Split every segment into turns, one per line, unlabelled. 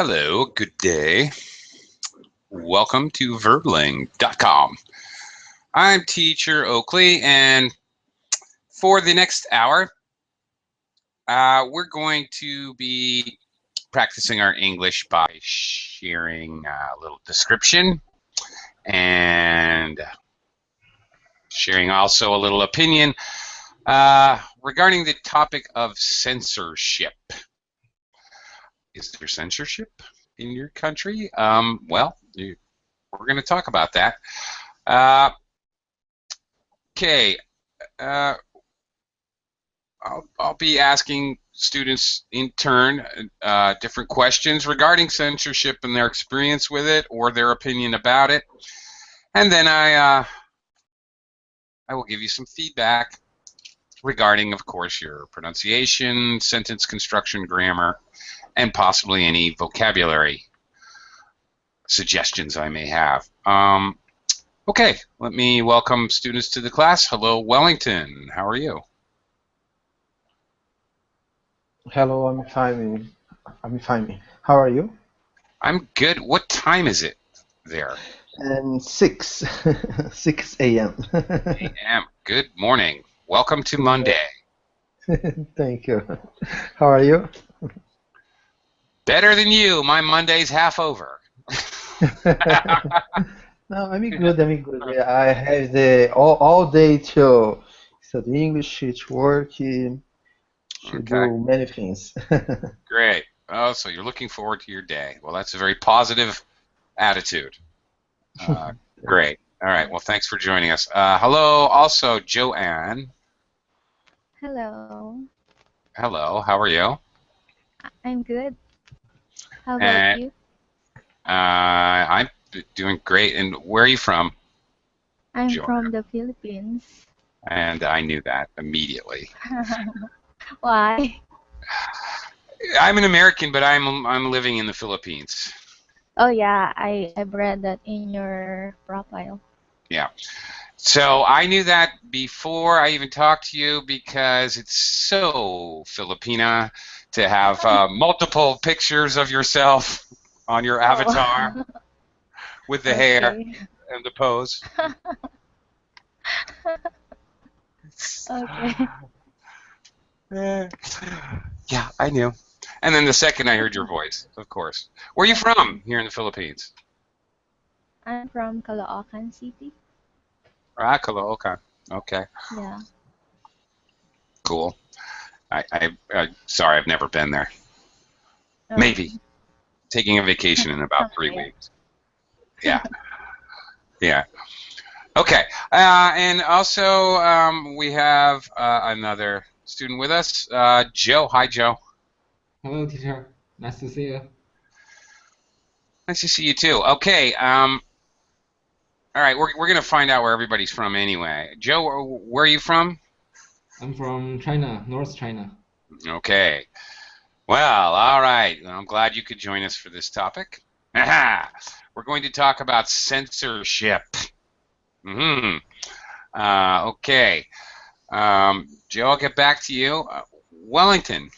Hello, good day. Welcome to verbling.com. I'm teacher Oakley, and for the next hour, we're going to be practicing our English by sharing a little description and sharing also a little opinion regarding the topic of censorship. Is there censorship in your country? Well, we're going to talk about that. Okay. I'll be asking students in turn different questions regarding censorship and their experience with it or their opinion about it. And then I will give you some feedback regarding, of course, your pronunciation, sentence construction, grammar, and possibly any vocabulary suggestions I may have. Okay, let me welcome students to the class. Hello, Wellington. How are you?
Hello, I'm fine. I'm fine. How are you?
I'm good. What time is it there?
6 6 a.m.
a.m. Good morning. Welcome to Monday.
Thank you. How are you?
Better than you. My Monday's half over.
No, I'm good. I'm good. I have the all day to study English, to work, to do many things.
Great. Oh, so you're looking forward to your day. Well, that's a very positive attitude. Great. All right. Well, thanks for joining us. Hello, also Joanne.
Hello.
Hello. How are you?
I'm good. How about you?
I'm doing great. And where are you from?
I'm from the Philippines.
And I knew that immediately.
Why?
I'm an American, but I'm living in the Philippines.
Oh yeah, I've read that in your profile.
Yeah. So I knew that before I even talked to you because it's so Filipina to have multiple pictures of yourself on your avatar with the hair and the pose.
Okay.
Yeah, I knew. And then the second I heard your voice, of course. Where are you from here in the Philippines?
I'm from Caloocan City.
Caloocan. Okay.
Yeah.
Cool. Sorry, I've never been there.
Oh.
Maybe. Taking a vacation in about 3 weeks. Yeah. Yeah. Okay. And also we have another student with us, Joe. Hi, Joe.
Hello, teacher. Nice to see you.
Nice to see you too. Okay. All right. We're gonna find out where everybody's from anyway. Joe, where are you from?
I'm from China, North China.
Okay. Well, all right. I'm glad you could join us for this topic. We're going to talk about censorship. Okay. Joe, I'll get back to you. Wellington.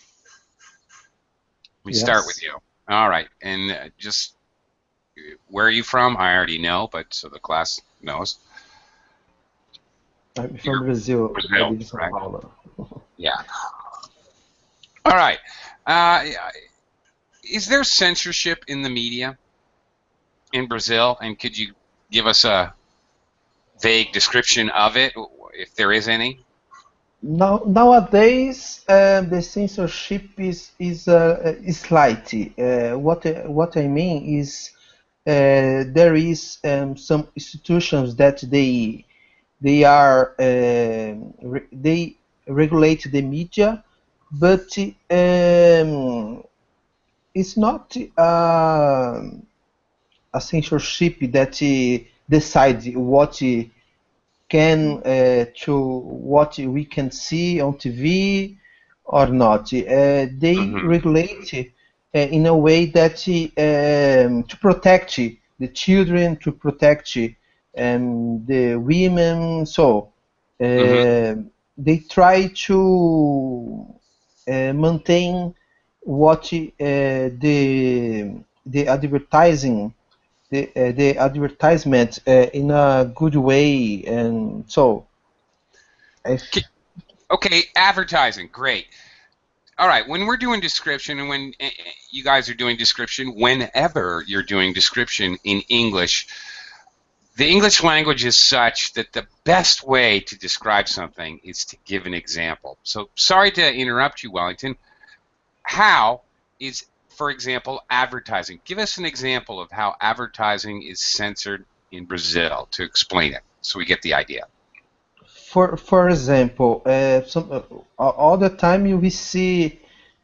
We start with you. All right. And just where are you from? I already know, but so the class knows.
I'm from Brazil.
Brazil,
São
right?
Paulo.
Yeah. All right. Is there censorship in the media in Brazil? And could you give us a vague description of it, if there is any?
Nowadays, the censorship is slight. What I mean is there is some institutions that they regulate the media, but it's not a censorship that decides what what we can see on TV or not. They regulate in a way that to protect the children, to protect the women. So they try to maintain what the the advertising the advertisement in a good way, and so if
Okay, advertising, great. All right, when we're doing description and when you guys are doing description, whenever you're doing description in English, the English language is such that the best way to describe something is to give an example. So sorry to interrupt you, Wellington. How is, for example, advertising? Give us an example of how advertising is censored in Brazil to explain it so we get the idea.
for example, all the time you will see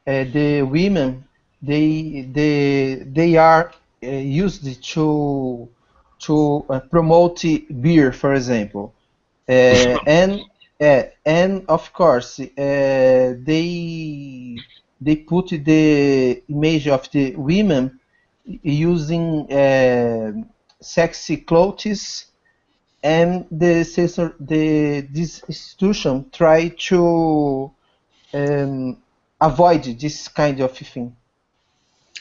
the women, they are used to promote beer, for example. And of course, they put the image of the women using sexy clothes, and this institution try to um, avoid this kind of thing.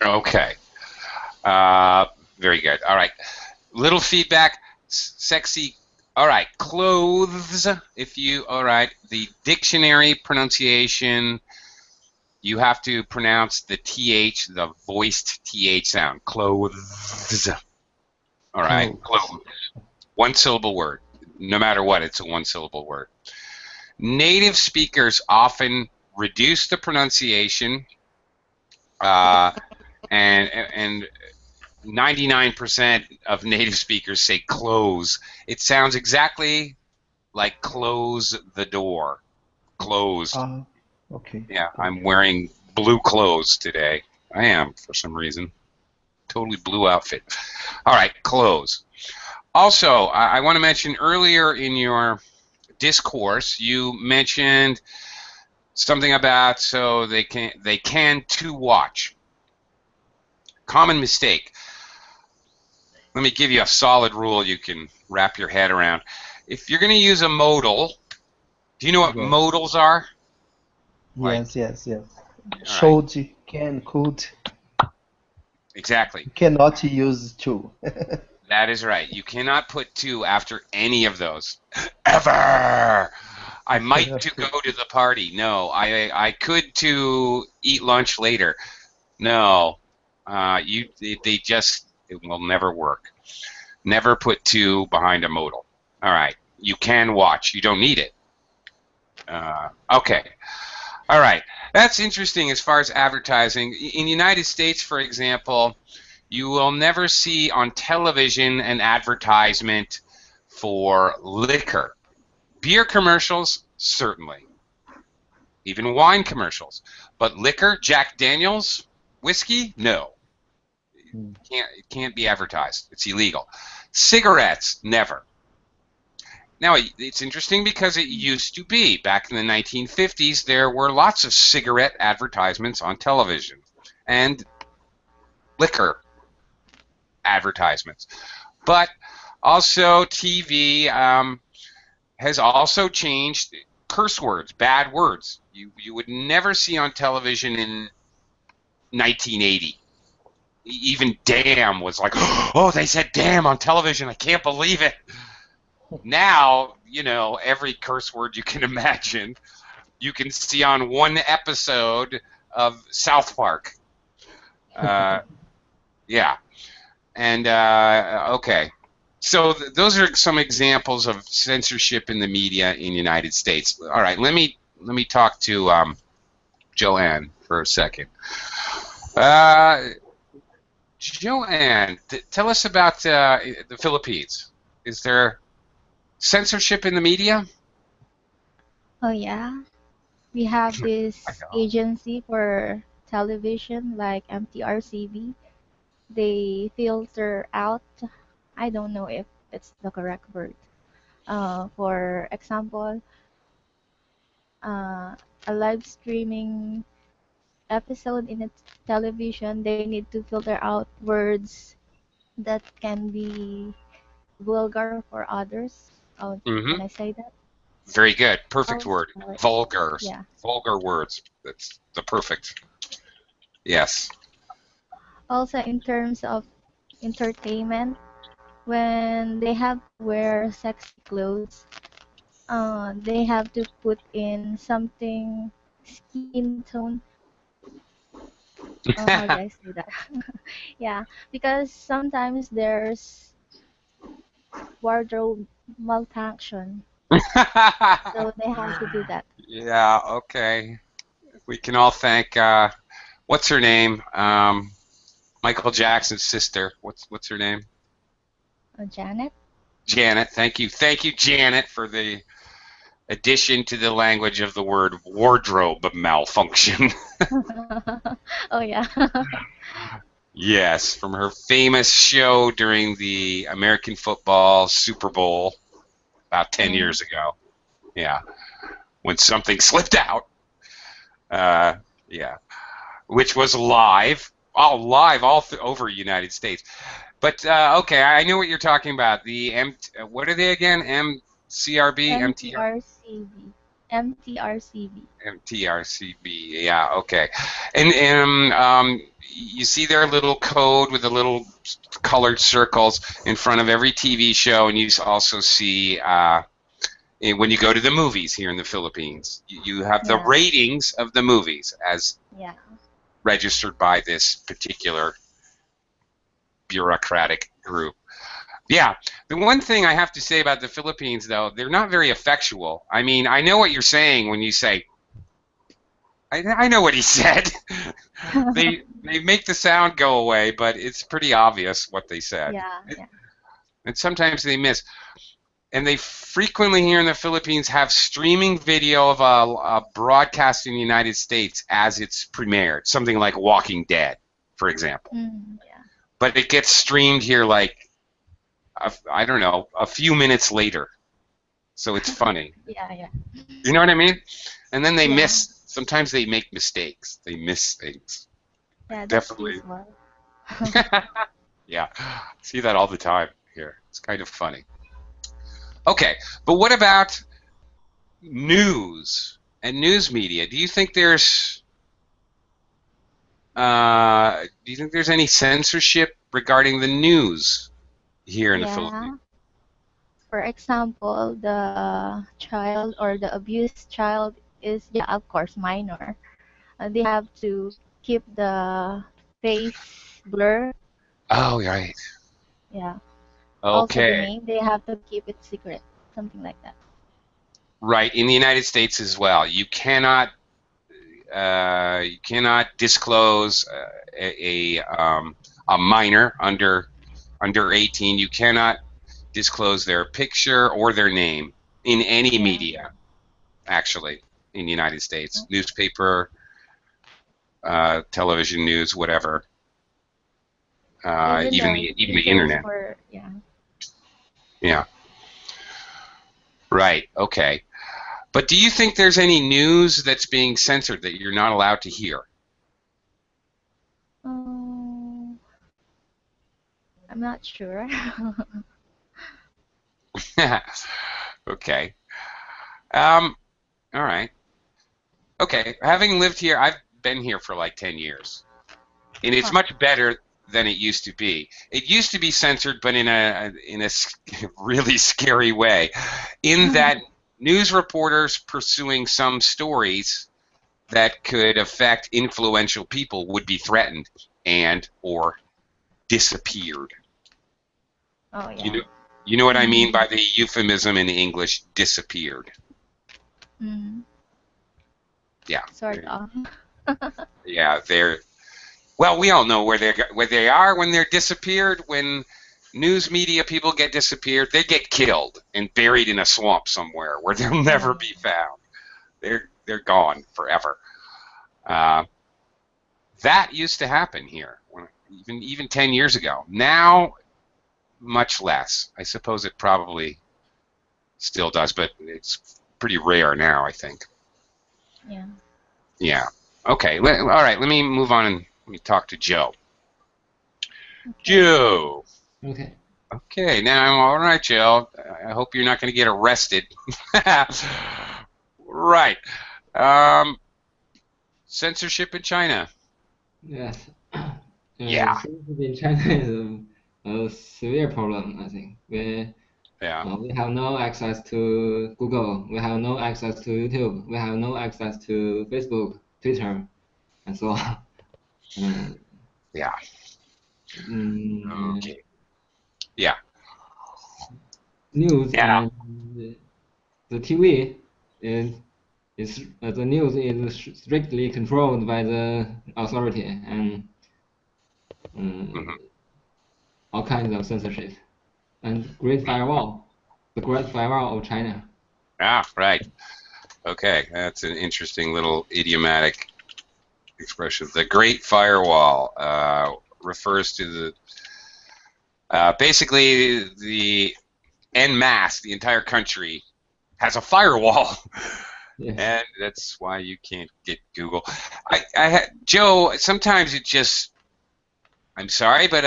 Okay. Very good. All right. Little feedback. Sexy. All right. Clothes. All right. The dictionary pronunciation, you have to pronounce the TH, the voiced TH sound. Clothes. All right.
Clothes.
Clothes. One syllable word. No matter what, it's a one syllable word. Native speakers often reduce the pronunciation, and 99% of native speakers say close. It sounds exactly like close the door. Closed.
Okay.
Yeah, I'm wearing blue clothes today. I am, for some reason. Totally blue outfit. All right, close. Also, I want to mention earlier in your discourse, you mentioned something about so they can to watch. Common mistake. Let me give you a solid rule you can wrap your head around. If you're going to use a modal, do you know what
Yes.
modals are? Like,
Yes.
all right,
Should, can, could.
exactly.
You cannot use to.
That is right. You cannot put to after any of those. Ever. I might to go to the party. No. I could to eat lunch later. No. It will never work. Never put to behind a modal. All right. You can watch. You don't need it. Okay. All right. That's interesting as far as advertising. In the United States, for example, you will never see on television an advertisement for liquor. Beer commercials, certainly. Even wine commercials. But liquor, Jack Daniels, whiskey, no. It can't be advertised. It's illegal. Cigarettes, never. Now, it's interesting because it used to be. Back in the 1950s, there were lots of cigarette advertisements on television and liquor advertisements. But also TV has also changed curse words, bad words. You would never see on television in 1980. Even damn was like, oh, they said damn on television. I can't believe it. Now, every curse word you can imagine, you can see on one episode of South Park. Yeah. And, okay. So those are some examples of censorship in the media in the United States. All right, let me talk to Joanne for a second. Joanne, tell us about the Philippines. Is there censorship in the media?
Oh yeah, we have this agency for television like MTRCB. They filter out, I don't know if it's the correct word. For example, a live streaming episode in a television, they need to filter out words that can be vulgar for others. Oh,
Mm-hmm.
can I say that?
Very good. Perfect
Also,
word. Vulgar.
yeah.
Vulgar words. That's the perfect. Yes.
Also, in terms of entertainment, when they have to wear sexy clothes, they have to put in something skin tone. How do I say that? Yeah, because sometimes there's wardrobe malfunction, so they have to do that.
Yeah, okay. We can all thank what's her name? Michael Jackson's sister. What's her name?
Janet?
Janet. Thank you, Janet, for the addition to the language of the word wardrobe malfunction.
Oh, yeah.
Yes, from her famous show during the American football Super Bowl about 10
Mm,
years ago. Yeah, when something slipped out. Uh, yeah, which was live over United States. But okay, I know what you're talking about. The what are they again? MCRB, MTR,
MTRCB. MTRCB.
MTRCB. Yeah, okay. And you see their little code with the little colored circles in front of every TV show, and you also see when you go to the movies here in the Philippines, you have the
Yeah,
ratings of the movies as
yeah,
registered by this particular bureaucratic group. Yeah, the one thing I have to say about the Philippines, though, they're not very effectual. I mean, I know what you're saying when you say, I know what he said. They make the sound go away, but it's pretty obvious what they said.
yeah, yeah,
And sometimes they miss. And they frequently here in the Philippines have streaming video of a broadcast in the United States as it's premiered, something like Walking Dead, for example.
yeah,
But it gets streamed here like, I don't know, a few minutes later. So it's funny.
yeah, yeah,
You know what I mean? And then they
yeah,
miss, sometimes they make mistakes. They miss things.
yeah. That's
Definitely.
usual.
Yeah, see that all the time here. It's kind of funny. Okay, but what about news and news media? Do you think there's any censorship regarding the news here in the Philippines?
Yeah. For example, the child or the abused child is, yeah, of course, minor. They have to keep the face blur.
Oh, right.
Yeah. Also, the
Okay.
name, they have to keep it secret. Something like that.
Right. In the United States as well, you cannot disclose a minor under 18. You cannot disclose their picture or their name in any
Yeah.
media, actually, in the United States, newspaper, television news, whatever,
Even
even
the
the
teachers
internet.
for, yeah.
Yeah. Right. Okay. But do you think there's any news that's being censored that you're not allowed to hear?
Um, I'm not sure.
Okay. All right. Okay. Having lived here, I've been here for like 10 years. And it's
Huh.
much better than it used to be. It used to be censored, but in a really scary way, in that news reporters pursuing some stories that could affect influential people would be threatened and or disappeared.
Oh,
You
yeah.
know, you know what I mean
Mm-hmm.
by the euphemism in English, disappeared.
Mm-hmm.
Yeah,
Sort of.
yeah. Well, we all know where they are when they're disappeared. When news media people get disappeared, they get killed and buried in a swamp somewhere where they'll
Oh,
never be found. They're gone forever. Uh, that used to happen here, even 10 years ago. Now, much less. I suppose it probably still does, but it's pretty rare now, I think.
yeah.
Yeah. Okay. All right. Let me move on and let me talk to Joe.
Okay.
Joe.
Okay.
Okay. Now, all right, Joe. I hope you're not going to get arrested. Right. Um, censorship in China.
Yes.
Yeah,
Censorship in China is a severe problem, I think.
yeah,
We have no access to Google, we have no access to YouTube, we have no access to Facebook, Twitter, and so on. Uh,
yeah.
mm,
Okay. Yeah,
News
yeah.
and the TV the news is strictly controlled by the authority and
Hmm.
uh, all kinds of censorship and Great Firewall, the Great Firewall of China.
Ah, right. Okay, that's an interesting little idiomatic expression. The Great Firewall refers to the basically the en masse, the entire country has a firewall,
Yes.
and that's why you can't get Google. Joe. Sometimes it just. I'm sorry, but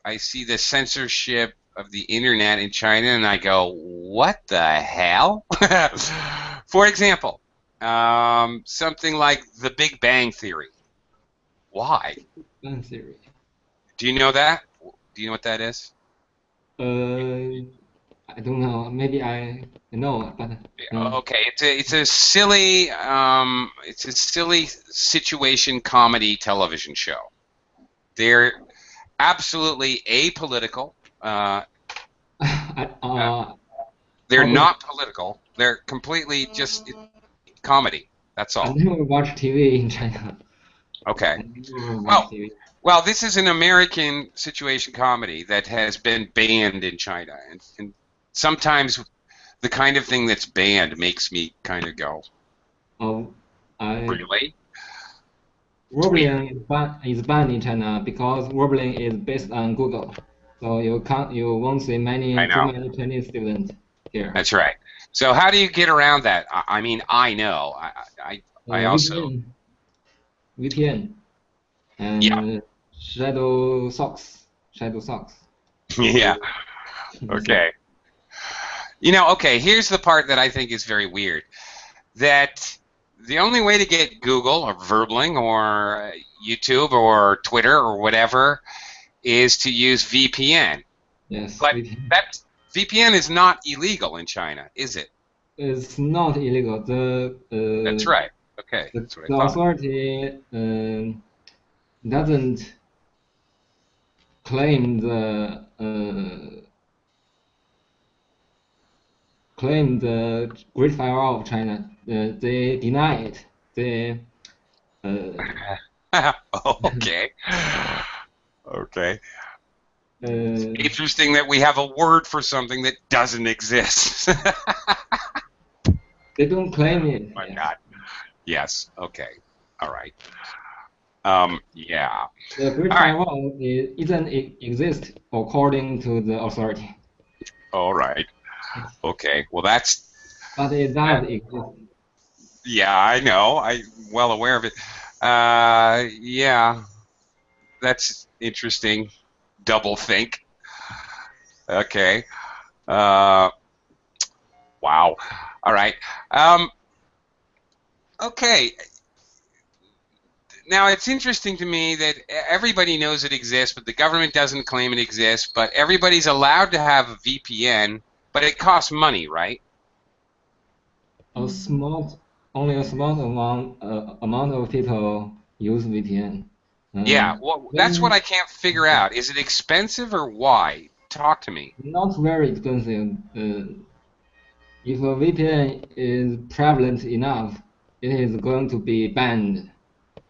I see the censorship of the internet in China, and I go, what the hell? For example, something like The Big Bang Theory. Why?
Fan theory.
Do you know that? Do you know what that is?
Uh, I don't know. Maybe I know, but
Okay, it's a silly situation comedy television show. They're absolutely apolitical.
I,
Uh,
uh,
they're
out of
not political. They're completely just comedy. That's
I
all.
never watch TV in China.
Okay.
I never watch
Well,
TV.
well, this is an American situation comedy that has been banned in China, and sometimes the kind of thing that's banned makes me kind of go,
Oh, I
really? It's weird.
Wobbling is banned in China because wobbling is based on Google. So you won't see
I
too
know.
many Chinese students here.
That's right. So how do you get around that? I mean, I know. I also,
VPN,
yeah,
and shadow socks.
yeah.
So,
Okay. Okay, here's the part that I think is very weird. That the only way to get Google or Verbling or YouTube or Twitter or whatever is to use VPN.
yes,
But
VPN
that VPN is not illegal in China, is it?
is not illegal.
That's right. Okay, that's what I
The
thought.
authority doesn't claim the Great Firewall of China. They deny it. They
Oh, okay. Okay.
uh,
Interesting that we have a word for something that doesn't exist.
they don't claim it.
My
Yes.
God. Yes. Okay. All right. Yeah.
The Great
All right.
Firewall isn't exist according to the authority.
All right.
Yes.
Okay. Well, that's
But it
that.
does exist.
Yeah, I know. I'm well aware of it. Yeah, that's interesting. Double think. Okay. Uh, wow. All right. Um, okay. Now it's interesting to me that everybody knows it exists, but the government doesn't claim it exists. But everybody's allowed to have a VPN, but it costs money, right?
A small, Only a small amount of people use VPN.
Yeah. Well, that's what
When
I can't figure out. Is it expensive or why? Talk to me.
not very expensive. If a VPN is prevalent enough, it is going to be banned.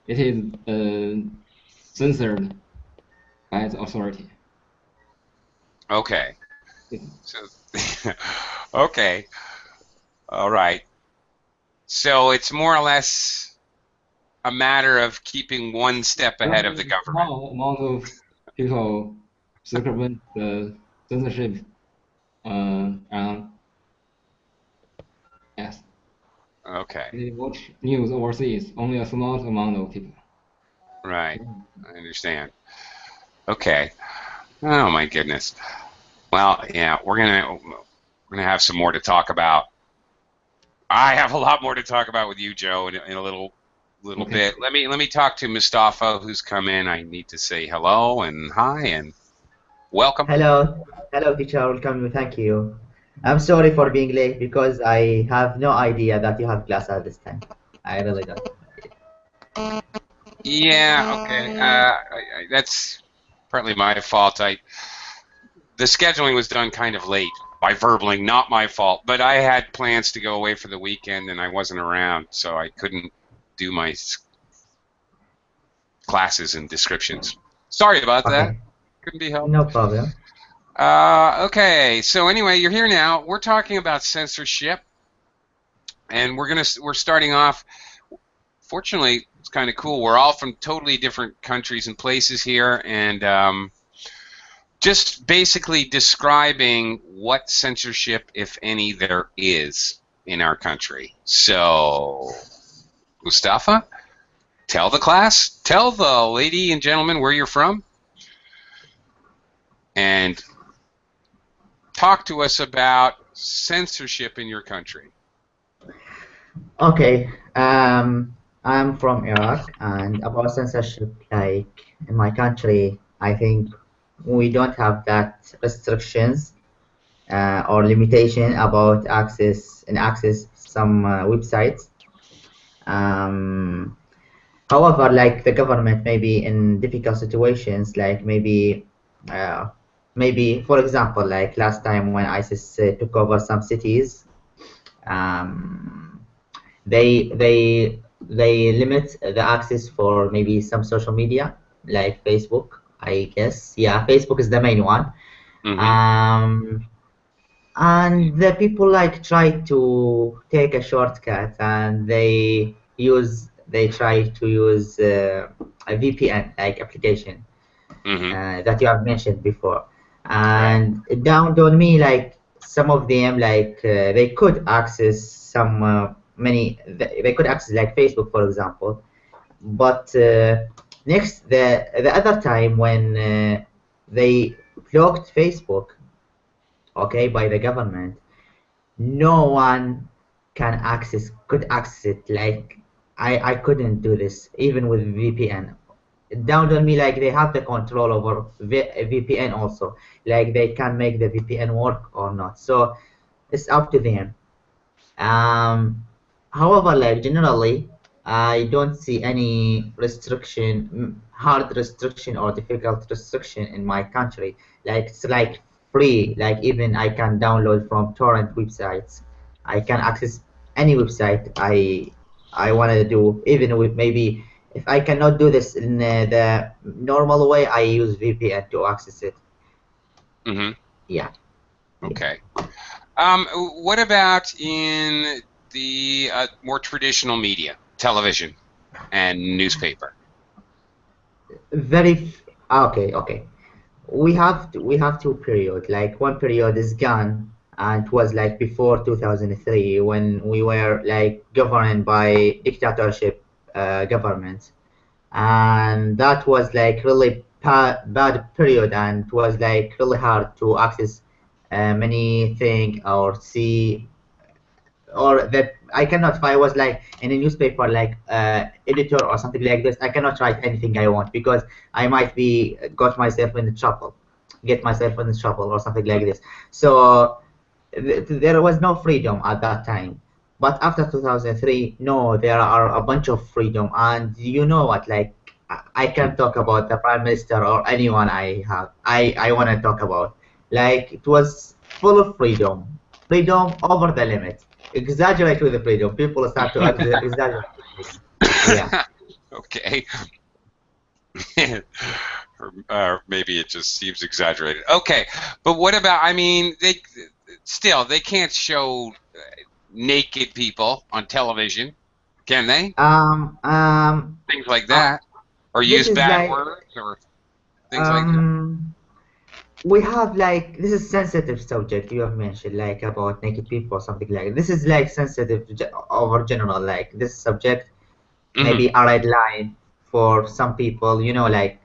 It is censored by the authority.
Okay.
It,
So, okay. All right. So it's more or less a matter of keeping one step ahead of the
Only a
government.
small amount of people circumvent the censorship. And yes,
Okay.
they watch news overseas. Only a small amount of people.
Right. I understand. Okay. Oh my goodness. Well, yeah, we're gonna have some more to talk about. I have a lot more to talk about with you, Joe, in a little little
Okay.
bit. Let me talk to Mustafa, who's come in. I need to say hello and hi and welcome.
Hello, hello, teacher. Welcome you. Thank you. I'm sorry for being late because I have no idea that you have class at this time. I really don't.
Yeah, okay. That's partly my fault. The scheduling was done kind of late by Verbling, not my fault. But I had plans to go away for the weekend and I wasn't around, so I couldn't do my classes and descriptions. Sorry about that.
Okay,
Couldn't be helped.
no problem.
Okay, so anyway, you're here now. We're talking about censorship, and we're starting off. Fortunately, it's kind of cool. We're all from totally different countries and places here, and just basically describing what censorship, if any, there is in our country. So, Mustafa, tell the class, tell the lady and gentleman where you're from, and talk to us about censorship in your country.
Okay, I'm from Iraq, and about censorship, like in my country, I think we don't have that restrictions or limitation about access some websites. Um, However, like the government, maybe in difficult situations, like uh, maybe for example, like last time when ISIS took over some cities, um, they limit the access for maybe some social media like Facebook. I guess, yeah, Facebook is the main one.
Mm-hmm.
Um, and the people like try to take a shortcut and they try to use a VPN like application
Mm-hmm.
that you have mentioned before,
Right.
and it dawned on me like some of them like they could access some they could access like Facebook for example, but next the other time when they blocked Facebook, okay, by the government, no one could access it. Like I couldn't do this even with VPN. It dawned on me like they have the control over VPN also. Like they can make the VPN work or not. So it's up to them. Um, However, like generally, I don't see any hard restriction or difficult restriction in my country. Like it's like free. Like even I can download from torrent websites. I can access any website I want to do. Even with maybe if I cannot do this in the normal way, I use VPN to access it.
Mm-hmm.
Yeah. Yeah.
Okay. What about in the more traditional media, television and newspaper?
Okay. Okay. We have two periods. Like one period is gone, and it was like before 2003 when we were like governed by dictatorship governments, and that was like really bad period, and it was like really hard to access many things or see, or that I cannot. If I was like in a newspaper, like editor or something like this, I cannot write anything I want because I might be get myself in trouble or something like this. So there was no freedom at that time. But after 2003, no, there are a bunch of freedom, and you know what? Like I can talk about the prime minister or anyone I want to talk about. Like it was full of freedom over the limit. Exaggerate with the freedom. People start to exaggerate with freedom. Yeah.
Okay. Or maybe it just seems exaggerated. Okay, but what about? I mean, they can't show naked people on television, can they?
Um. Um.
Things like
Uh,
that, or
this
use
is
bad
like
words or things like that.
um. We have like this is sensitive subject you have mentioned like about naked people or something like this is like sensitive over general like this subject
Mm-hmm.
maybe a red line for some people, you know, like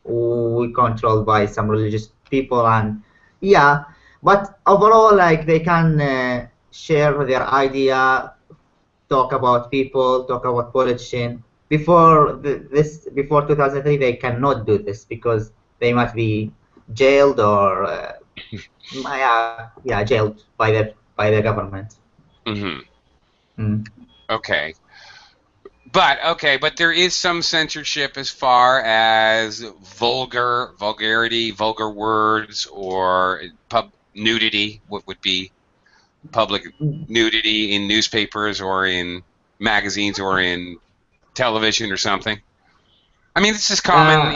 we controlled by some religious people, and yeah, but overall like they can share their idea, talk about people, talk about politician, before 2003 they cannot do this because they must be jailed or yeah, jailed by the government.
Mm-hmm.
Mm.
Okay. But there is some censorship as far as vulgarity, vulgar words, or pub nudity. What would be public nudity in newspapers or in magazines or in television or something? I mean, this is common
Uh,
in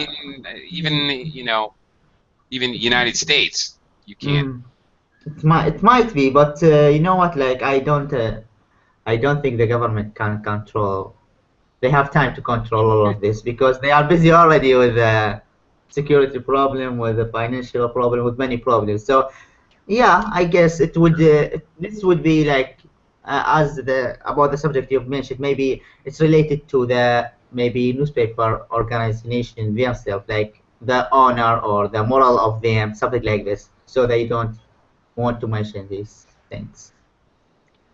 even United States. You can't.
mm, it might be, but you know what? Like I don't think the government can control. They have time to control all of this because they are busy already with the security problem, with the financial problem, with many problems. So yeah, I guess it would. This would be like as the about the subject you've mentioned. Maybe it's related to the maybe newspaper organization themselves, like the honor or the moral of them, something like this. So they don't want to mention these things.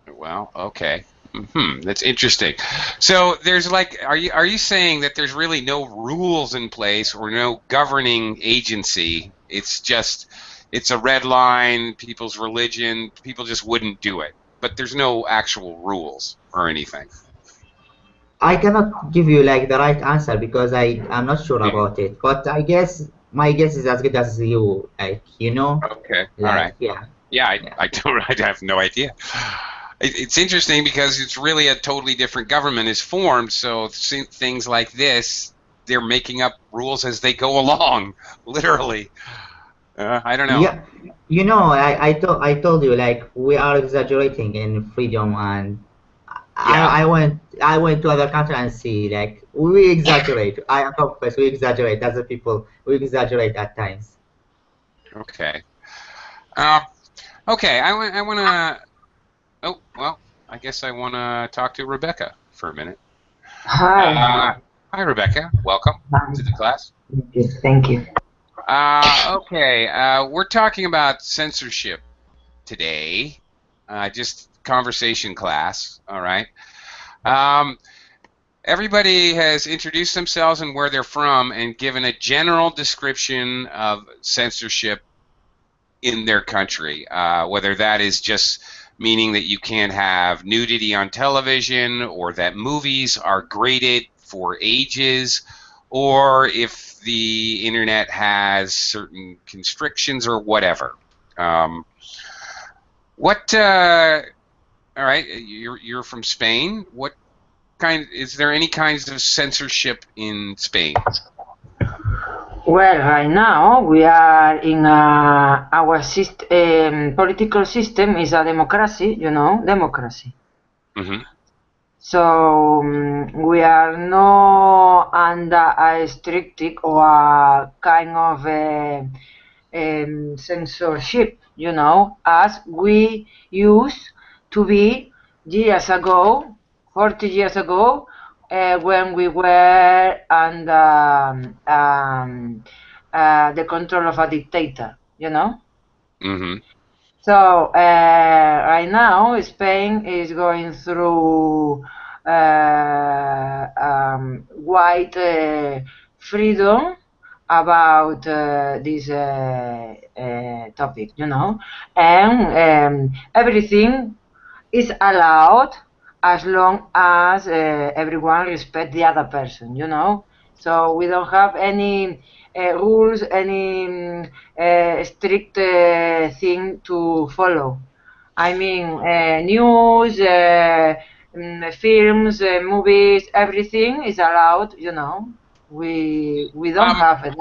Well, okay. That's interesting. So there's like, are you saying that there's really no rules in place or no governing agency? It's a red line, people's religion, people just wouldn't do it. But there's no actual rules or anything.
I cannot give you like the right answer because I am not sure
Hmm.
about it. But I guess my guess is as good as you. Like
Okay. All
like
right.
yeah,
Yeah, I,
yeah.
I don't I have no idea. It's interesting because it's really a totally different government is formed. So things like this, they're making up rules as they go along, literally. I don't know.
Yeah, I told you like we are exaggerating in freedom, and
Yeah.
I went to other countries and see like we exaggerate. I am confess we exaggerate as a people. We exaggerate at times.
Okay. Um, okay. I want to. Oh well. I guess I want to talk to Rebecca for a minute.
Hi.
Hi, Rebecca. Welcome
Hi.
to the class.
Thank you. Thank you.
Okay. We're talking about censorship today. Just conversation class. All right. Um, Everybody has introduced themselves and where they're from and given a general description of censorship in their country, whether that is just meaning that you can't have nudity on television or that movies are graded for ages, or if the internet has certain constrictions or whatever. Um, what? All right, you're from Spain. What kind? Is there any kinds of censorship in Spain?
Well, right now we are in our political system is a democracy, democracy.
Mm-hmm.
So we are no under a strict or a kind of censorship, as we used to be years ago, 40 years ago, when we were under the control of a dictator.
Mm-hmm.
So right now, Spain is going through wide freedom about this topic, and everything is allowed as long as everyone respect the other person. So we don't have any rules, any strict thing to follow. I mean, news, films, movies, everything is allowed. We don't
Um,
have that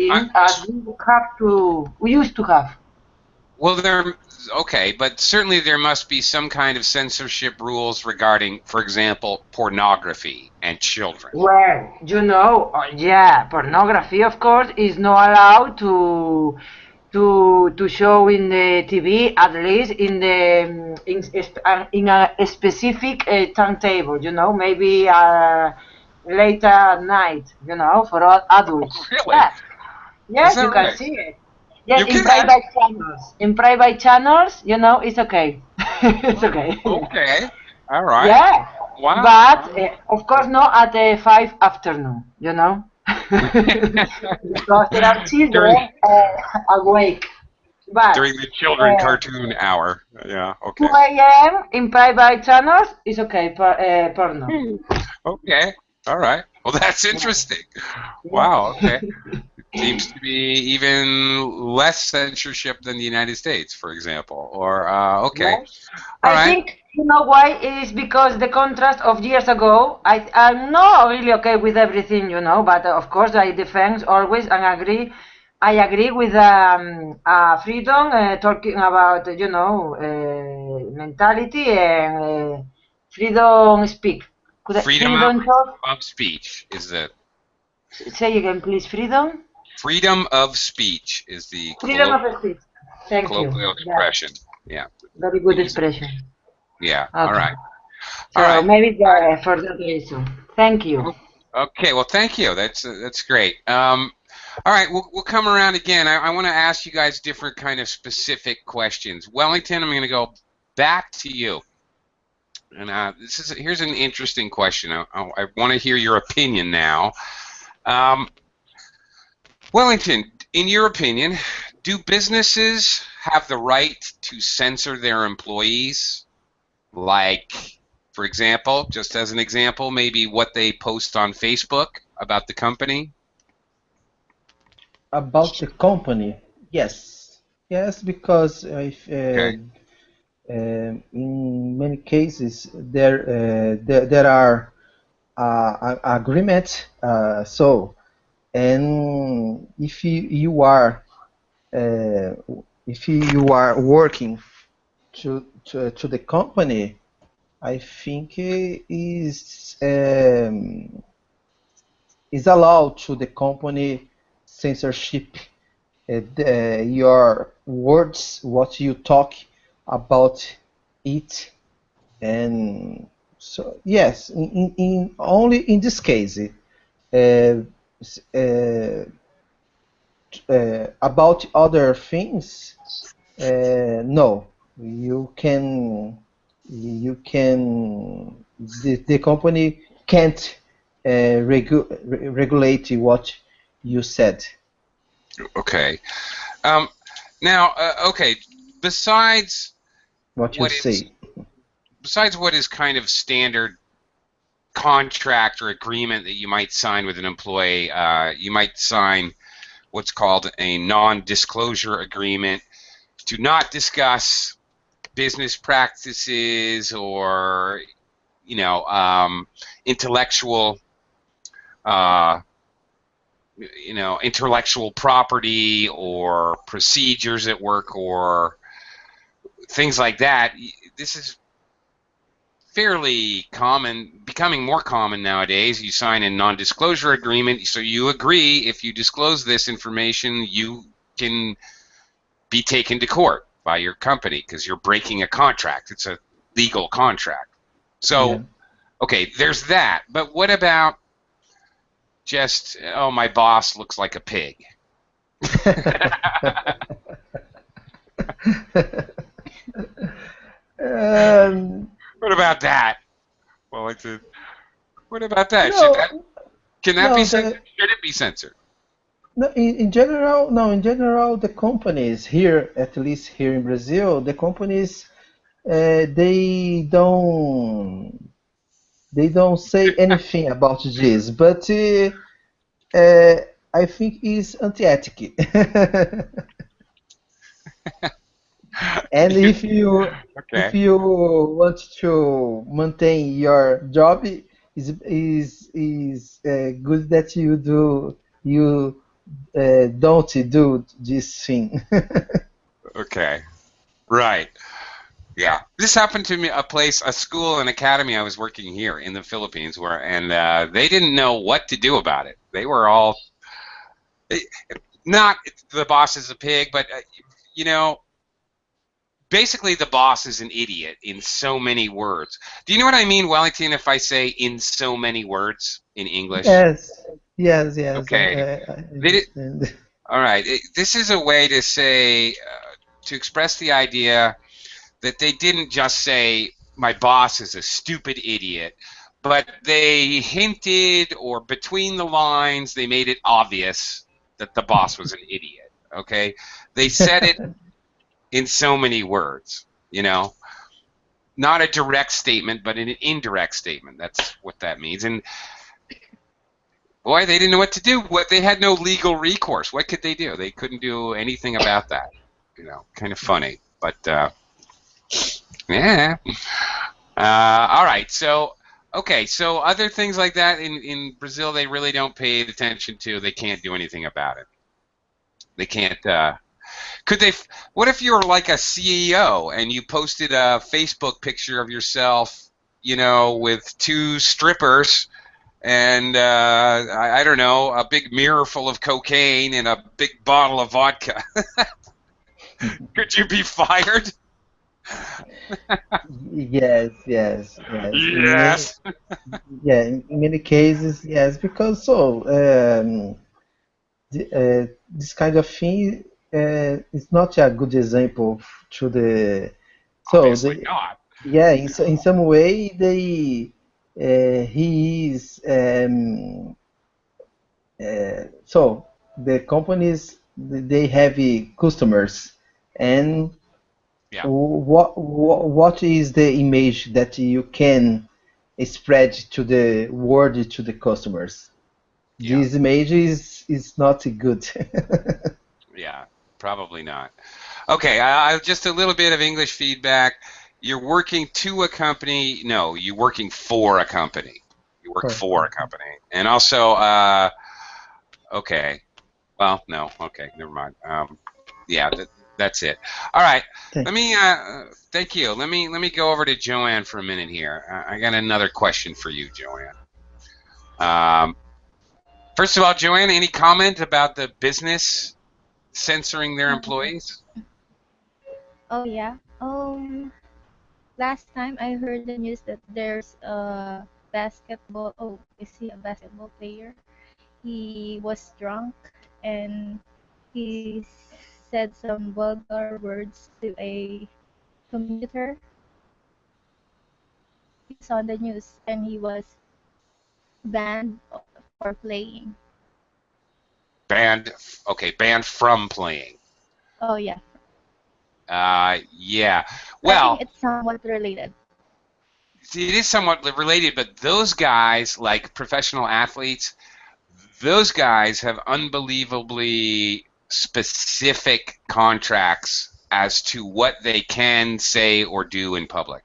I,
thing as we used to have.
well, okay, but certainly there must be some kind of censorship rules regarding, for example, pornography and children.
Well, yeah, pornography, of course, is not allowed to show in the TV, at least in a specific timetable. Maybe later at night. For all adults.
Really?
Yeah,
Is
yes,
that
you can
right?
see it. Yes,
You
in
can?
private channels. In private channels, it's okay. It's okay.
Okay. All right.
Yeah.
Wow.
but of course not at 5 afternoon, you know, because there are
during
children awake. But
during the children
uh,
cartoon hour. Yeah.
2
Okay.
a.m. in private channels is okay, porno.
Hmm. Okay. All right. Well, that's
Yeah.
interesting.
Yeah.
Wow. Okay. Seems to be even less censorship than the United States, for example. Or okay.
Yes.
All
I
right.
think you know why it is because the contrast of years ago. I'm not really okay with everything, you know, but of course I defend always and agree. I agree with freedom, talking about mentality and freedom speak.
Freedom
Freedom talk?
of speech is the
Say again, please. Freedom.
freedom of speech is the
Freedom of speech. Thank you.
colloquial
Yeah,
expression. Yeah.
very
We
good
use it.
expression.
Yeah. All
Okay.
right. All
So
right.
maybe for that reason. Thank you.
Okay. Well, thank you. That's great. All right. We'll come around again. I want to ask you guys different kind of specific questions. Wellington, I'm going to go back to you. And here's an interesting question. I want to hear your opinion now. Um, Wellington, in your opinion, do businesses have the right to censor their employees? Like, for example, just as an example, maybe what they post on Facebook about the company?
About the company, yes, yes, because if
Okay.
in many cases there are agreements. And uh, if you are working to the company, I think is allowed to the company censorship your words, what you talk about it, and so yes, in only in this case, uh, about other things, no, the company can't regulate what you said,
Okay. Um, now, okay. Besides
what you
what is
say.
besides what is kind of standard contract or agreement that you might sign with an employee, you might sign what's called a non-disclosure agreement to not discuss business practices or intellectual uh, intellectual property or procedures at work or things like that. This is fairly common, becoming more common nowadays. You sign a non-disclosure agreement, so you agree if you disclose this information, you can be taken to court by your company because you're breaking a contract. It's a legal contract.
Yeah.
So, okay, there's that. But what about just, oh, my boss looks like a pig?
um,
What about that? Well, what about that?
no,
Can that be
no,
censored? Should it be censored?
no, in general, no, in general, the companies here, at least here in Brazil, the companies, they don't say anything about this, but uh, I think it's anti-ethic. And if
Okay.
you want to maintain your job, is good that you don't do this thing.
Okay. Right. Yeah. This happened to me, a school, an academy I was working here in the Philippines and they didn't know what to do about it. They were all, eh, not the boss is a pig, but, you know, basically the boss is an idiot in so many words. Do you know what I mean, Wellington, if I say in so many words in English?
Yes, yes,
Okay.
I
They did,
understand.
all right. This is a way to say, to express the idea that they didn't just say my boss is a stupid idiot, but they hinted, or between the lines, they made it obvious that the boss was an idiot. Okay, they said it in so many words, not a direct statement, but an indirect statement. That's what that means. And boy, they didn't know what to do. They had no legal recourse. What could they do? They couldn't do anything about that. Kind of funny, but yeah. All right. So, okay. So other things like that in Brazil, they really don't pay attention to. They can't do anything about it. They can't. Could they? What if you were like a CEO and you posted a Facebook picture of yourself, with two strippers and I don't know, a big mirror full of cocaine and a big bottle of vodka? Could you be fired?
Yes, yes, yes.
Yes.
In many cases, yes, because this kind of thing is not a good example to the. So
Obviously
they,
not.
yeah, in some way he is so the companies they have customers, and
Yeah.
what is the image that you can spread to the world to the customers?
Yeah.
This image is not good.
Yeah. Probably not. Okay. I just a little bit of English feedback. You're working to a company. No, you're working for a company. You work
For
for a company. And also, okay. Well, no. Okay. Never mind. Yeah, that's it. All right.
thank
Let me. Thank you. Let me go over to Joanne for a minute here. I got another question for you, Joanne. Um, First of all, Joanne, any comment about the business censoring their
Uh,
employees?
oh yeah. Last time I heard the news that there's a basketball. Oh, is he a basketball player? He was drunk and he said some vulgar words to a commuter. He was on the news and he was banned for playing.
Banned. Okay, banned from playing.
Oh yeah.
Yeah.
I think
Well,
it's somewhat related.
see, it is somewhat related, but those guys, like professional athletes, those guys have unbelievably specific contracts as to what they can say or do in public.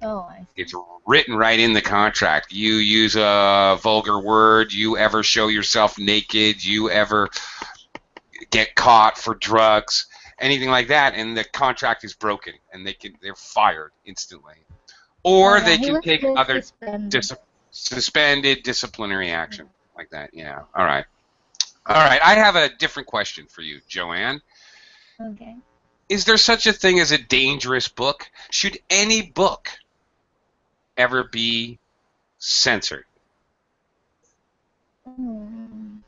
Oh, I see.
It's written right in the contract. You use a vulgar word, you ever show yourself naked, you ever get caught for drugs, anything like that, and the contract is broken, and they're fired instantly,
Oh
or
yeah,
they
he
can
was
take
just
other
suspended.
suspended disciplinary action like that. Yeah. All right. All right. I have a different question for you, Joanne.
Okay.
Is there such a thing as a dangerous book? Should any book ever be censored?
Hmm.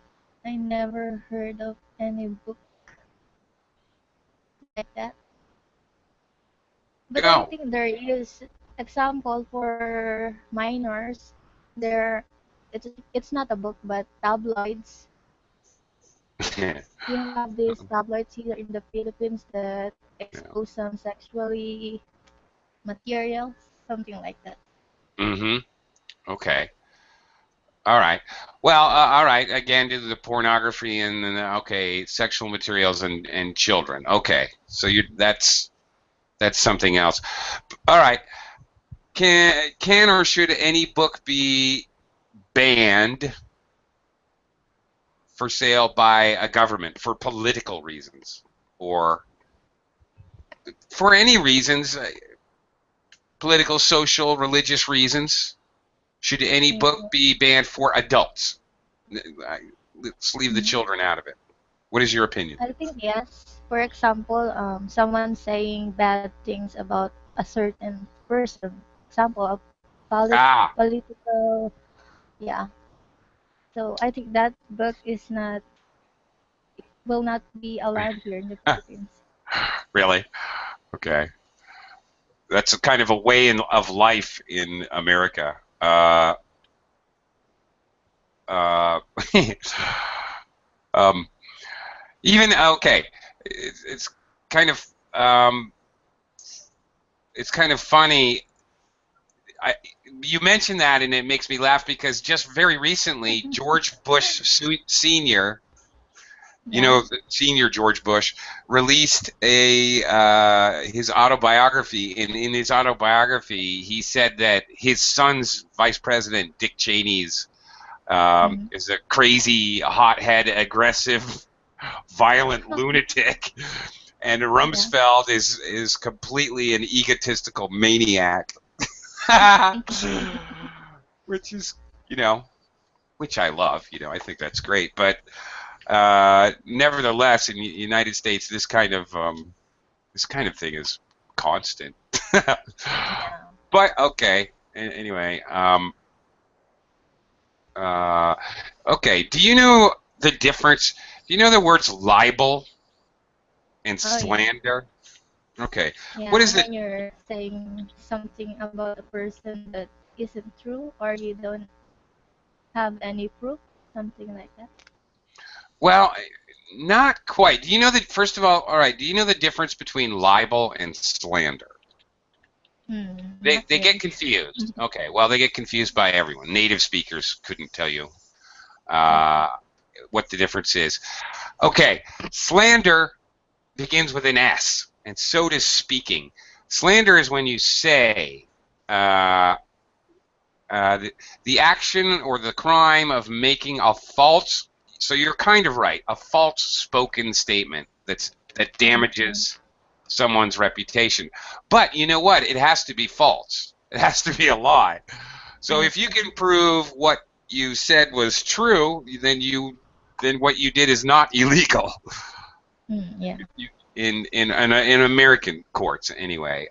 I never heard of any book like that. But I
Go.
think there is example for minors. There, it's not a book, but tabloids.
Yeah.
We have these tabloids here in the Philippines that expose some sexually materials, something like that.
Mm-hmm. Okay. All right. Well, all right. Again, to the pornography and then okay, sexual materials and children. Okay, so that's something else. All right. Can or should any book be banned for sale by a government for political reasons or for any reasons, political, social, religious reasons? Should any book
Yeah.
be banned for adults? Let's leave the
Mhm.
children out of it. What is your opinion?
I think yes. For example, someone saying bad things about a certain person. Example, a
Ah,
political, yeah. So I think that book is not will not be allowed here in the Philippines.
really? Okay. That's a kind of a way of life in America. Uh, um, even okay, it's kind of um, it's kind of funny. You mentioned that, and it makes me laugh because just very recently, George Bush Senior, you
Yeah.
know, Senior George Bush, released his autobiography. In his autobiography, he said that his son's vice president, Dick Cheney's,
Mm-hmm.
is a crazy, hothead, aggressive, violent lunatic, and
Yeah.
Rumsfeld is completely an egotistical maniac. Which is, you know, which I love. You know, I think that's great. But nevertheless, in the United States, this kind of thing is constant.
Yeah.
But okay. Anyway, okay. Do you know the difference? Do you know the words libel and
Oh yeah.
slander? Okay. What
Yeah.
is it?
When you're saying something about a person that isn't true or you don't have any proof, something like that.
Well, not quite. Do you know that? First of all right. Do you know the difference between libel and slander? They
Not
they get
really.
confused. Okay. Well, they get confused by everyone. Native speakers couldn't tell you
Okay.
uh, what the difference is. Okay. Slander begins with an S, and so does speaking. Slander is when you say uh, the action or the crime of making a false. So you're kind of right. A false spoken statement that
Okay.
damages someone's reputation. But you know what? It has to be false. It has to be a lie. So if you
Okay.
can prove what you said was true, then what you did is not illegal
Yeah.
in American courts anyway.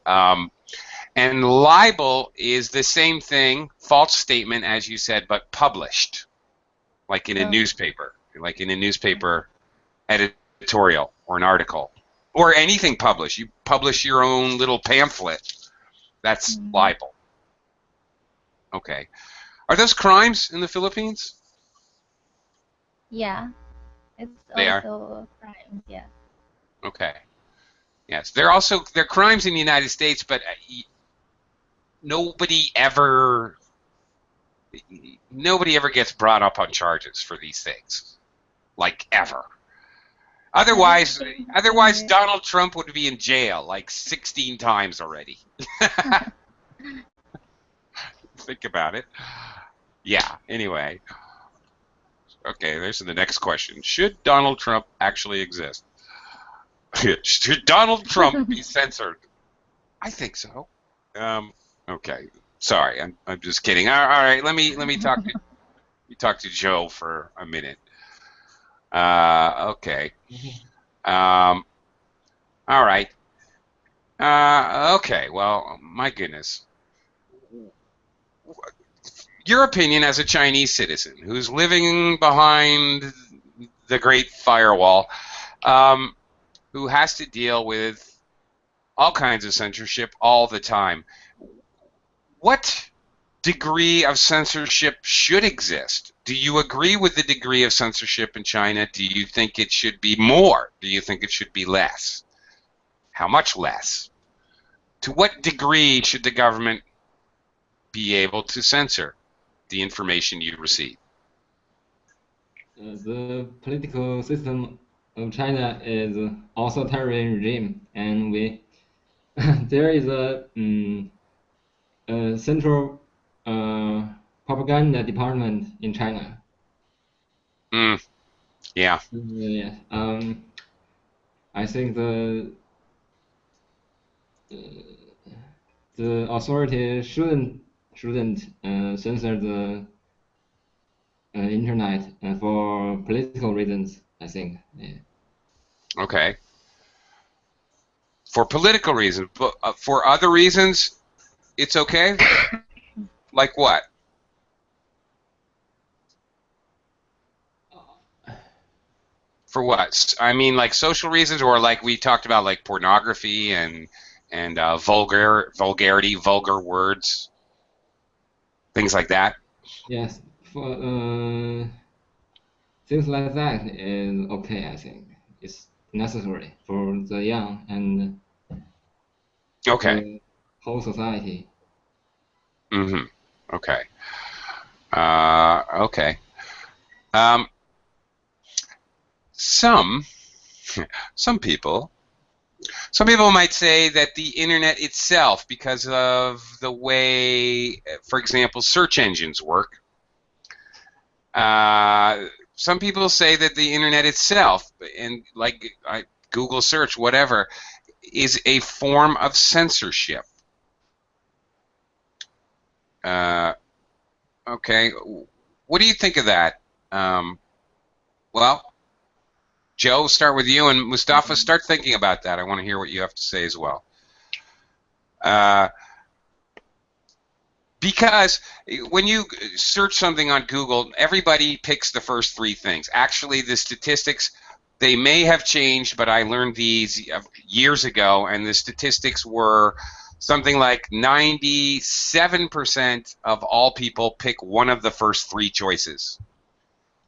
And libel is the same thing, false statement as you said, but published,
Oh.
like in a newspaper editorial or an article, or anything published. You publish your own little pamphlet. That's
Mm.
libel. Okay. Are those crimes in the Philippines?
Yeah. It's
They are.
also crimes. Yeah.
Okay. Yes. They're crimes in the United States, but nobody ever nobody ever gets brought up on charges for these things, like ever.
Yeah. It's
Otherwise,
same
otherwise
here.
Donald Trump would be in jail like 16 times already. Think about it. Yeah. Anyway, okay. There's the next question. Should Donald Trump actually exist? Should Donald Trump be censored? I think so. Um, okay. Sorry, I'm just kidding. All right, let me talk to Joe for a minute. Okay. Um, all right. Okay. Well, my goodness. Your opinion as a Chinese citizen who's living behind the Great Firewall, um, who has to deal with all kinds of censorship all the time. What degree of censorship should exist? Do you agree with the degree of censorship in China? Do you think it should be more? Do you think it should be less? How much less? To what degree should the government be able to censor the information you receive?
The political system of China is authoritarian regime, and we there is a central propaganda department in China.
Mm, yeah.
Yeah, I think the authority shouldn't censor the internet for political reasons. I think. Yeah.
Okay. For political reasons, but for other reasons, it's okay. Like what? For what? I mean, like social reasons, or like we talked about, like pornography and and vulgarity, vulgar words, things like that.
Yes, for things like that is okay. I think it's necessary for the young and
Okay.
the whole society.
Okay. Okay. Um, some some people might say that the internet itself, because of the way, for example, search engines work. Some people say that the internet itself, and like Google search, whatever, is a form of censorship. Okay, what do you think of that? Well, Joe, start with you, and Mustafa, start thinking about that. I want to hear what you have to say as well. Because when you search something on Google, everybody picks the first three things. Actually, the statistics, they may have changed, but I learned these years ago, and the statistics were something like 97% of all people pick one of the first three choices.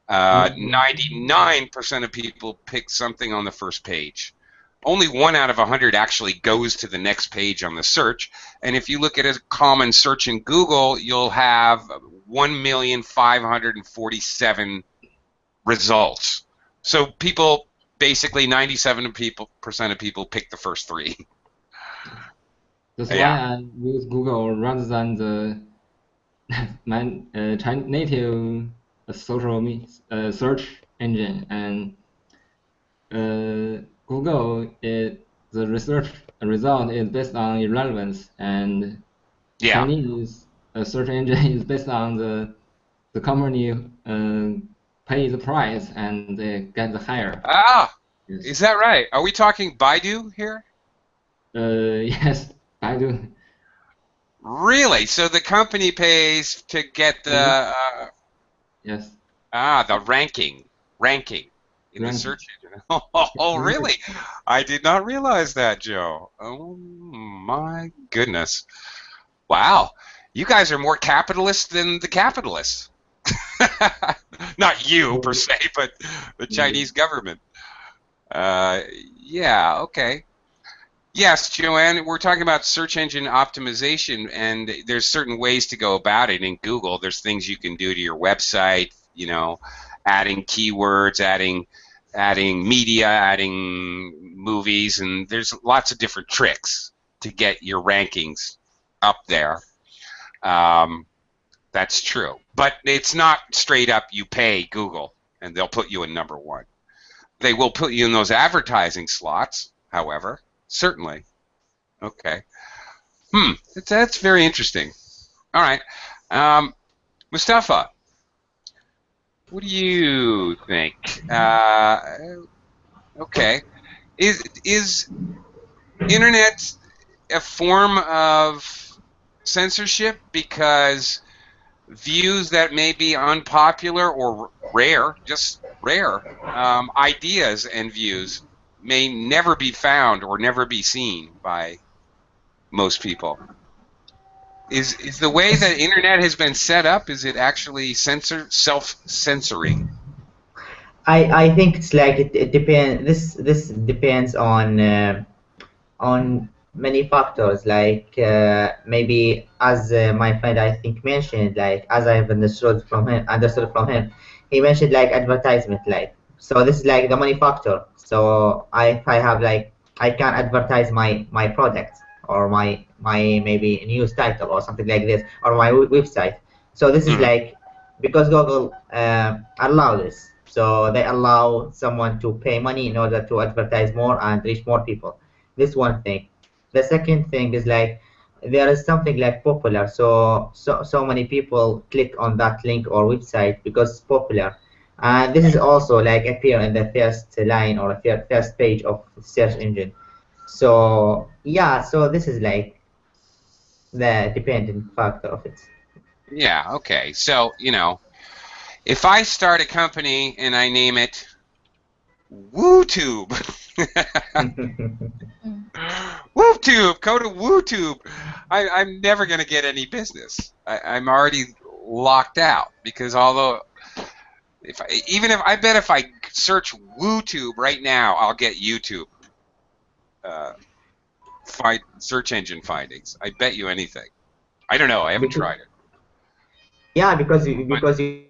99% of people pick something on the first page. Only 1 out of 100 actually goes to the next page on the search. And if you look at a common search in Google, you'll have 1,547 results. So people, basically 97% of people pick the first three.
That's
Yeah.
why I use Google rather than the my native social search engine. And Google the research result is based on irrelevance, and
Yeah.
Chinese search engine is based on the company pay the price and they get the higher.
Ah,
Yes.
is that right? Are we talking Baidu here?
Yes, I do.
Really? So the company pays to get the
Yes.
the ranking in the search engine. Oh, really? I did not realize that, Joe. Oh my goodness! Wow, you guys are more capitalist than the capitalists. Not you per se, but the Chinese government. Yeah. Okay. Yes, Joanne, we're talking about search engine optimization, and there's certain ways to go about it in Google. There's things you can do to your website, you know, adding keywords, adding media, adding movies, and there's lots of different tricks to get your rankings up there. That's true. But it's not straight up you pay Google and they'll put you in #1. They will put you in those advertising slots, however. Certainly. Okay. That's very interesting. All right. Mustafa, what do you think? Okay. Is internet a form of censorship because views that may be unpopular or rare, just rare, ideas and views may never be found or never be seen by most people? Is the way that internet has been set up, is it actually self-censoring?
I think it's like it depends. This depends on many factors, like maybe as my friend I think mentioned, like as I've understood from him, he mentioned like advertisement, like so this is like the money factor. So if I have like I can advertise my product or my maybe news title or something like this or my website. So this is like because Google allow this, so they allow someone to pay money in order to advertise more and reach more people. This one thing. The second thing is like there is something like popular, so many people click on that link or website because it's popular, and this is also like appear in the first line or first page of the search engine. So yeah, so this is like the dependent factor of it.
Yeah, okay. So, if I start a company and I name it WooTube,
Mm.
WooTube. Go to WooTube. I'm never going to get any business. I'm already locked out because although I bet if I search WooTube right now, I'll get YouTube search engine findings. I bet you anything. I don't know. I haven't
Because,
tried it.
yeah, because
But,
you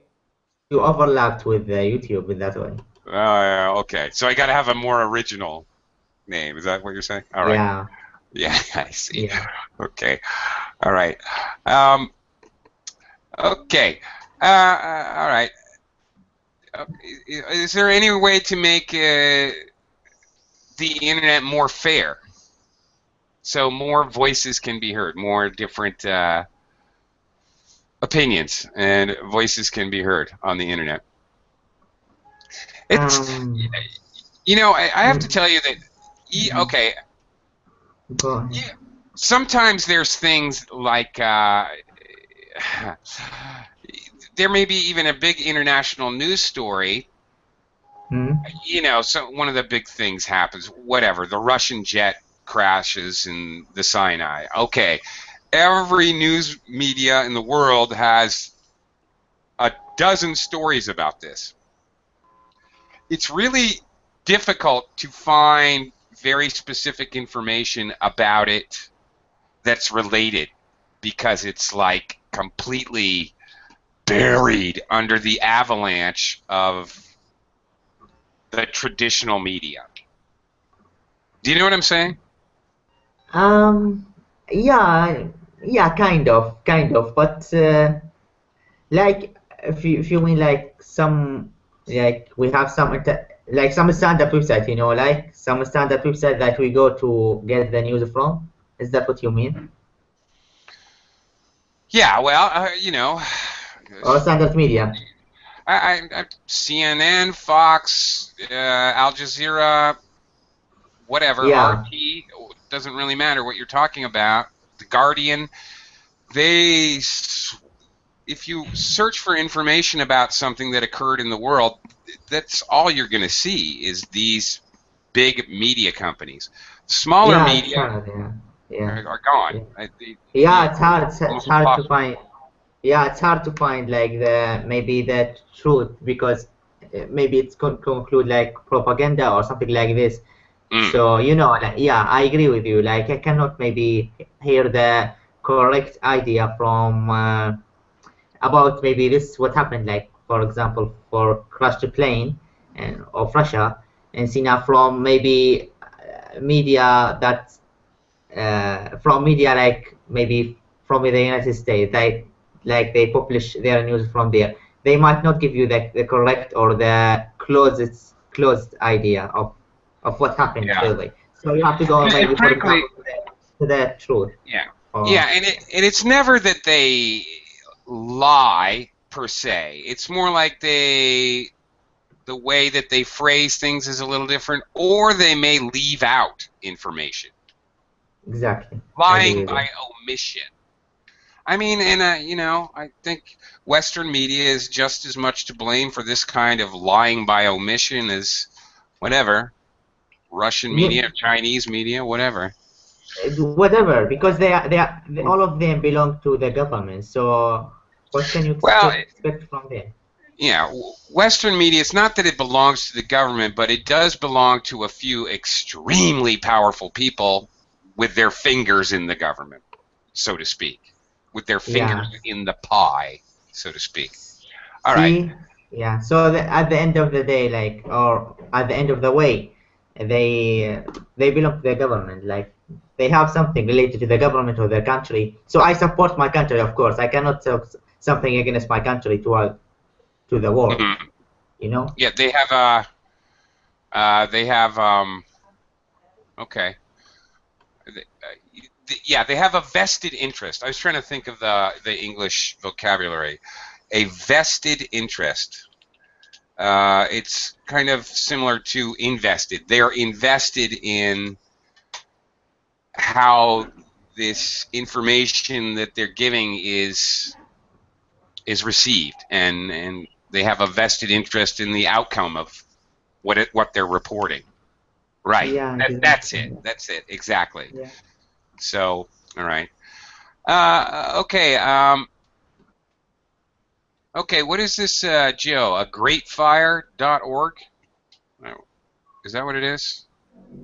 overlapped with YouTube in that way.
okay. So I got to have a more original name. Is that what you're saying? All right.
Yeah,
Yeah, I see.
yeah.
Okay. All right. Okay. All right. Is there any way to make the internet more fair, so more voices can be heard, more different opinions and voices can be heard on the internet? It's,
Um,
I have to tell you that, okay,
Go ahead.
sometimes there's things like there may be even a big international news story.
Hmm?
So one of the big things happens, whatever, the Russian jet crashes in the Sinai. Okay, every news media in the world has a dozen stories about this. It's really difficult to find very specific information about it that's related because it's like completely buried under the avalanche of the traditional media. Do you know what I'm saying?
Um, yeah, yeah, kind of. But like, if you mean like some, like we have some like some standard website, like some standard website that we go to get the news from. Is that what you mean?
Yeah, well,
Or standard media?
CNN, Fox, Al Jazeera, whatever,
Yeah,
RT, doesn't really matter what you're talking about. The Guardian, if you search for information about something that occurred in the world, that's all you're going to see is these big media companies. Smaller
yeah, it's
media
hard. Yeah,
are gone.
yeah, yeah. It's hard. It's
Almost
hard to
impossible.
find. Yeah, it's hard to find like maybe the truth because maybe it's going to conclude like propaganda or something like this.
Mm.
So like, yeah, I agree with you. Like I cannot maybe hear the correct idea from about maybe this what happened. Like for example, for crashed plane and of Russia, and see now from maybe media that from media like maybe from the United States, like they publish their news from there. They might not give you the correct or the closed idea of what happened
Yeah.
really. So you have to go
And
maybe, for
frankly,
example, to the truth.
yeah.
Or
Yeah, and it's never that they lie per se. It's more like the way that they phrase things is a little different, or they may leave out information.
exactly, I agree
Lying
with you.
by omission. I mean, and I think Western media is just as much to blame for this kind of lying by omission as whatever Russian
Yeah,
media, Chinese media, whatever.
whatever, because all of them belong to the government. So what can you
Well,
expect from them?
yeah, Western media, it's not that it belongs to the government, but it does belong to a few extremely powerful people with their fingers in the government, so to speak, with their fingers
Yeah.
in the pie, so to speak. All right.
See, yeah. So at the end of the day, like, or at the end of the way, they belong to the government. Like, they have something related to the government or their country. So I support my country, of course. I cannot talk something against my country to the world.
Mhm.
You know?
Yeah, they have, okay. Yeah, they have a vested interest. I was trying to think of the English vocabulary. A vested interest. It's kind of similar to invested. They're invested in how this information that they're giving is received, and they have a vested interest in the outcome of what they're reporting. Right.
Yeah, I do
That's it.
understand that.
That's it. Exactly.
Yeah.
So, all right. Okay. Okay. What is this, Joe? A greatfire.org? Oh, is that what it is?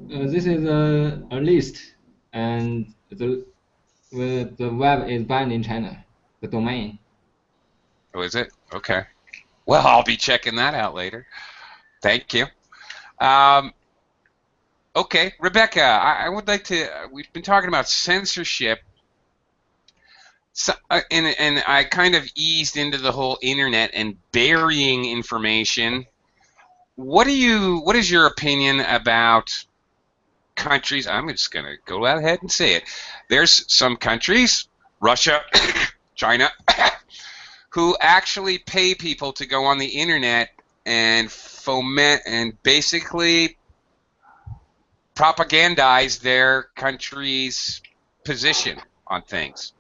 This is a list, and the web is banned in China. The domain.
Oh, is it? Okay. Well, I'll be checking that out later. Thank you. Okay, Rebecca, I would like to. We've been talking about censorship, so, and I kind of eased into the whole internet and burying information. What is your opinion about countries? I'm just gonna go ahead and say it. There's some countries, Russia, China, who actually pay people to go on the internet and foment and basically propagandize their country's position on things,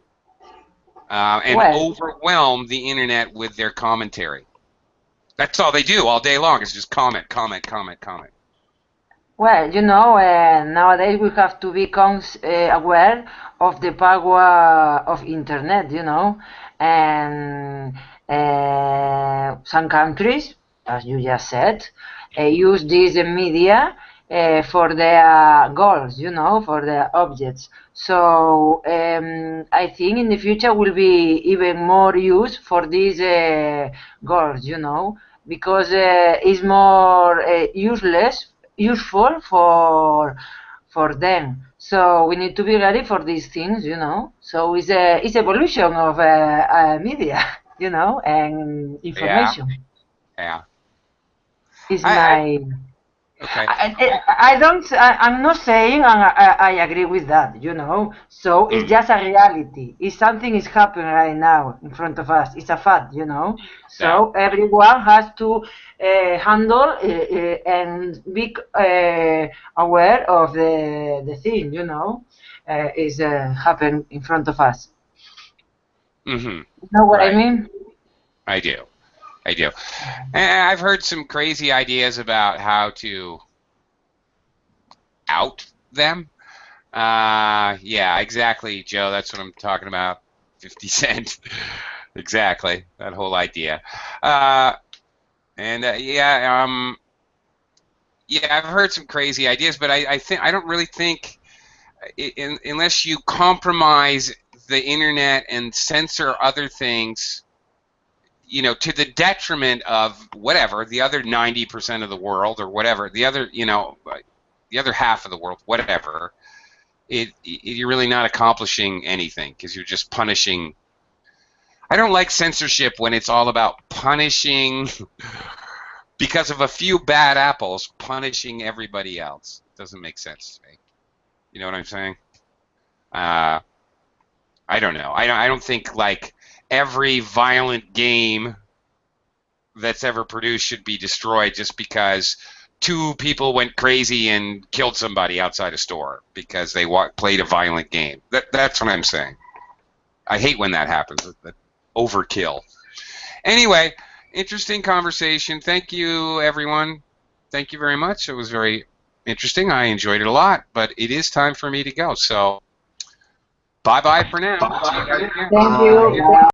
and
Well,
overwhelm the internet with their commentary. That's all they do all day long is just comment, comment, comment, comment.
Well, nowadays we have to be aware of the power of internet, and some countries, as you just said, use this media for their goals, for their objects. So I think in the future will be even more use for these goals, because it's more useful for them. So we need to be ready for these things, So it's evolution of media, and
Yeah,
information.
yeah.
Is
I
my
okay.
I'm not saying I agree with that, So it's
Mm,
just a reality. It's something is happening right now in front of us. It's a fact.
yeah.
So everyone has to handle and be aware of the thing, is happen in front of us.
Mm-hmm.
You know what I
Right.
mean?
I do. I do. And I've heard some crazy ideas about how to out them. Yeah, exactly, Joe. That's what I'm talking about. 50 Cent. Exactly. That whole idea. Uh, and yeah, I've heard some crazy ideas, but I don't really think unless you compromise the internet and censor other things, to the detriment of whatever the other 90% of the world or whatever the other half of the world, whatever. You're really not accomplishing anything because you're just punishing. I don't like censorship when it's all about punishing because of a few bad apples, punishing everybody else. It doesn't make sense to me. You know what I'm saying? Uh, I don't know. I don't think like every violent game that's ever produced should be destroyed just because two people went crazy and killed somebody outside a store because they played a violent game. That's what I'm saying. I hate when that happens. That overkill. Anyway, interesting conversation. Thank you, everyone. Thank you very much. It was very interesting. I enjoyed it a lot, but it is time for me to go. So, bye-bye for now. See you guys again.
Thank you.
Bye.